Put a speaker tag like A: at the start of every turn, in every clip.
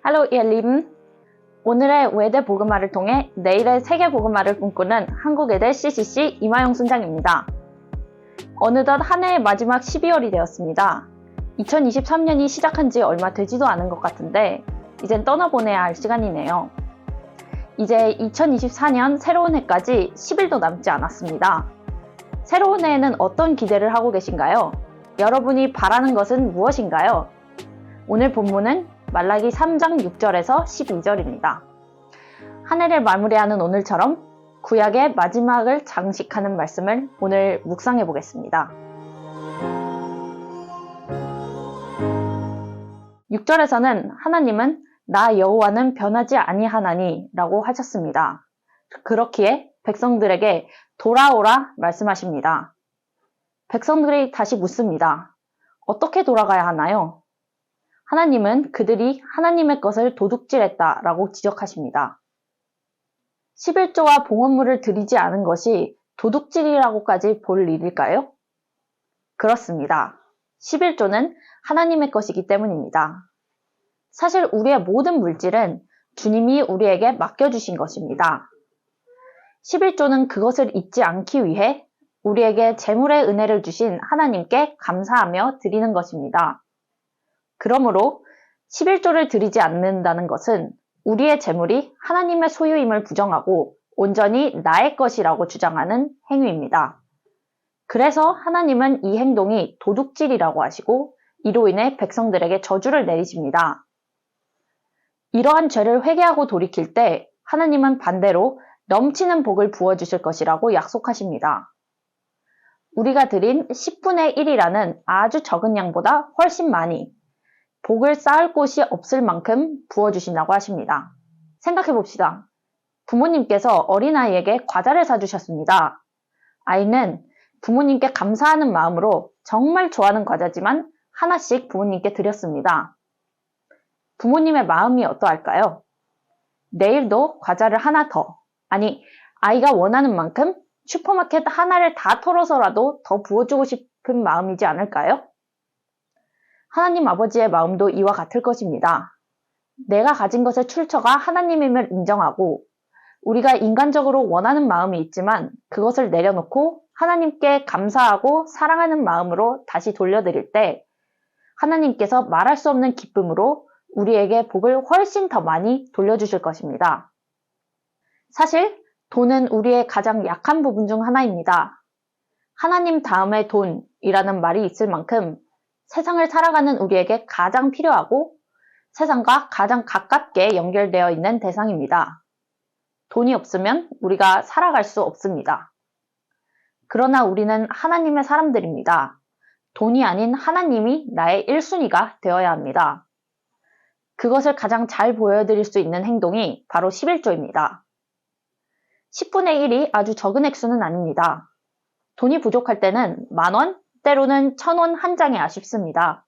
A: Hallo ihr Lieben! 오늘의 외대 복음화를 통해 내일의 세계 복음화를 꿈꾸는 한국외대 CCC 이마영 순장입니다. 어느덧 한 해의 마지막 12월이 되었습니다. 2023년이 시작한 지 얼마 되지도 않은 것 같은데 이젠 떠나보내야 할 시간이네요. 이제 2024년 새로운 해까지 10일도 남지 않았습니다. 새로운 해에는 어떤 기대를 하고 계신가요? 여러분이 바라는 것은 무엇인가요? 오늘 본문은 말라기 3장 6절에서 12절입니다. 한 해를 마무리하는 오늘처럼 구약의 마지막을 장식하는 말씀을 오늘 묵상해 보겠습니다. 6절에서는 하나님은 나 여호와는 변하지 아니하나니 라고 하셨습니다. 그렇기에 백성들에게 돌아오라 말씀하십니다. 백성들이 다시 묻습니다. 어떻게 돌아가야 하나요? 하나님은 그들이 하나님의 것을 도둑질했다 라고 지적하십니다. 11조와 봉헌물을 드리지 않은 것이 도둑질이라고까지 볼 일일까요? 그렇습니다. 11조는 하나님의 것이기 때문입니다. 사실 우리의 모든 물질은 주님이 우리에게 맡겨주신 것입니다. 11조는 그것을 잊지 않기 위해 우리에게 재물의 은혜를 주신 하나님께 감사하며 드리는 것입니다. 그러므로 11조를 드리지 않는다는 것은 우리의 재물이 하나님의 소유임을 부정하고 온전히 나의 것이라고 주장하는 행위입니다. 그래서 하나님은 이 행동이 도둑질이라고 하시고 이로 인해 백성들에게 저주를 내리십니다. 이러한 죄를 회개하고 돌이킬 때 하나님은 반대로 넘치는 복을 부어주실 것이라고 약속하십니다. 우리가 드린 10분의 1이라는 아주 적은 양보다 훨씬 많이 복을 쌓을 곳이 없을 만큼 부어주신다고 하십니다. 생각해 봅시다. 부모님께서 어린아이에게 과자를 사주셨습니다. 아이는 부모님께 감사하는 마음으로 정말 좋아하는 과자지만 하나씩 부모님께 드렸습니다. 부모님의 마음이 어떠할까요? 내일도 과자를 하나 더, 아니 아이가 원하는 만큼 슈퍼마켓 하나를 다 털어서라도 더 부어주고 싶은 마음이지 않을까요? 하나님 아버지의 마음도 이와 같을 것입니다. 내가 가진 것의 출처가 하나님임을 인정하고 우리가 인간적으로 원하는 마음이 있지만 그것을 내려놓고 하나님께 감사하고 사랑하는 마음으로 다시 돌려드릴 때 하나님께서 말할 수 없는 기쁨으로 우리에게 복을 훨씬 더 많이 돌려주실 것입니다. 사실 돈은 우리의 가장 약한 부분 중 하나입니다. 하나님 다음에 돈이라는 말이 있을 만큼 세상을 살아가는 우리에게 가장 필요하고 세상과 가장 가깝게 연결되어 있는 대상입니다. 돈이 없으면 우리가 살아갈 수 없습니다. 그러나 우리는 하나님의 사람들입니다. 돈이 아닌 하나님이 나의 1순위가 되어야 합니다. 그것을 가장 잘 보여드릴 수 있는 행동이 바로 11조입니다. 10분의 1이 아주 적은 액수는 아닙니다. 돈이 부족할 때는 10,000원, 때로는 1,000원 한 장에 아쉽습니다.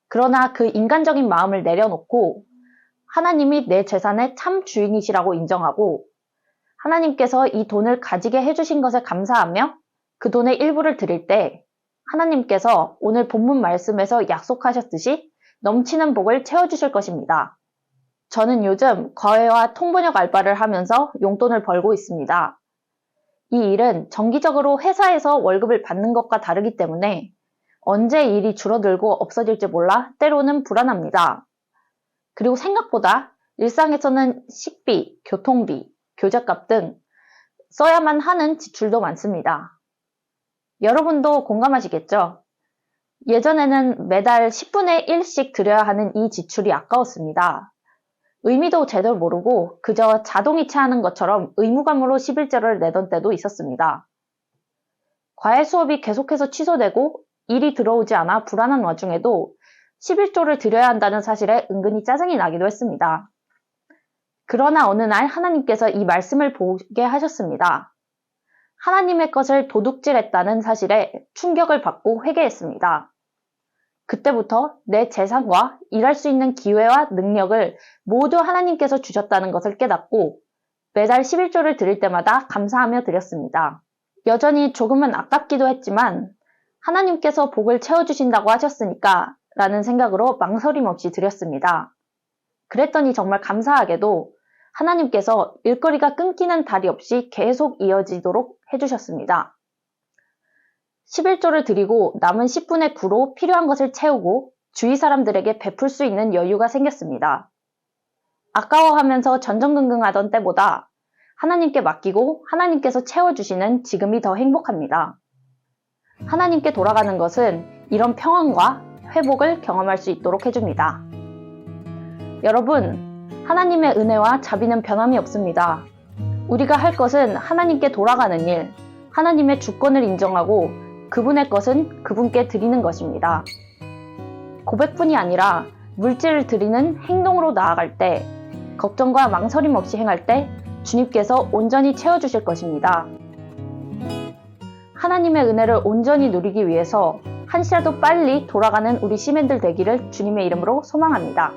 A: 그러나 그 인간적인 마음을 내려놓고 하나님이 내 재산의 참 주인이시라고 인정하고 하나님께서 이 돈을 가지게 해주신 것에 감사하며 그 돈의 일부를 드릴 때 하나님께서 오늘 본문 말씀에서 약속하셨듯이 넘치는 복을 채워주실 것입니다. 저는 요즘 거래와 통번역 알바를 하면서 용돈을 벌고 있습니다. 이 일은 정기적으로 회사에서 월급을 받는 것과 다르기 때문에 언제 일이 줄어들고 없어질지 몰라 때로는 불안합니다. 그리고 생각보다 일상에서는 식비, 교통비, 교재값 등 써야만 하는 지출도 많습니다. 여러분도 공감하시겠죠? 예전에는 매달 10분의 1씩 드려야 하는 이 지출이 아까웠습니다. 의미도 제대로 모르고 그저 자동이체하는 것처럼 의무감으로 11조를 내던 때도 있었습니다. 과외 수업이 계속해서 취소되고 일이 들어오지 않아 불안한 와중에도 11조를 드려야 한다는 사실에 은근히 짜증이 나기도 했습니다. 그러나 어느 날 하나님께서 이 말씀을 보게 하셨습니다. 하나님의 것을 도둑질했다는 사실에 충격을 받고 회개했습니다. 그때부터 내 재산과 일할 수 있는 기회와 능력을 모두 하나님께서 주셨다는 것을 깨닫고 매달 11조를 드릴 때마다 감사하며 드렸습니다. 여전히 조금은 아깝기도 했지만 하나님께서 복을 채워주신다고 하셨으니까 라는 생각으로 망설임 없이 드렸습니다. 그랬더니 정말 감사하게도 하나님께서 일거리가 끊기는 달이 없이 계속 이어지도록 해주셨습니다. 11조를 드리고 남은 10분의 9로 필요한 것을 채우고 주위 사람들에게 베풀 수 있는 여유가 생겼습니다. 아까워하면서 전전긍긍하던 때보다 하나님께 맡기고 하나님께서 채워주시는 지금이 더 행복합니다. 하나님께 돌아가는 것은 이런 평안과 회복을 경험할 수 있도록 해줍니다. 여러분, 하나님의 은혜와 자비는 변함이 없습니다. 우리가 할 것은 하나님께 돌아가는 일, 하나님의 주권을 인정하고 그분의 것은 그분께 드리는 것입니다. 고백뿐이 아니라 물질을 드리는 행동으로 나아갈 때, 걱정과 망설임 없이 행할 때 주님께서 온전히 채워주실 것입니다. 하나님의 은혜를 온전히 누리기 위해서 한시라도 빨리 돌아가는 우리 시민들 되기를 주님의 이름으로 소망합니다.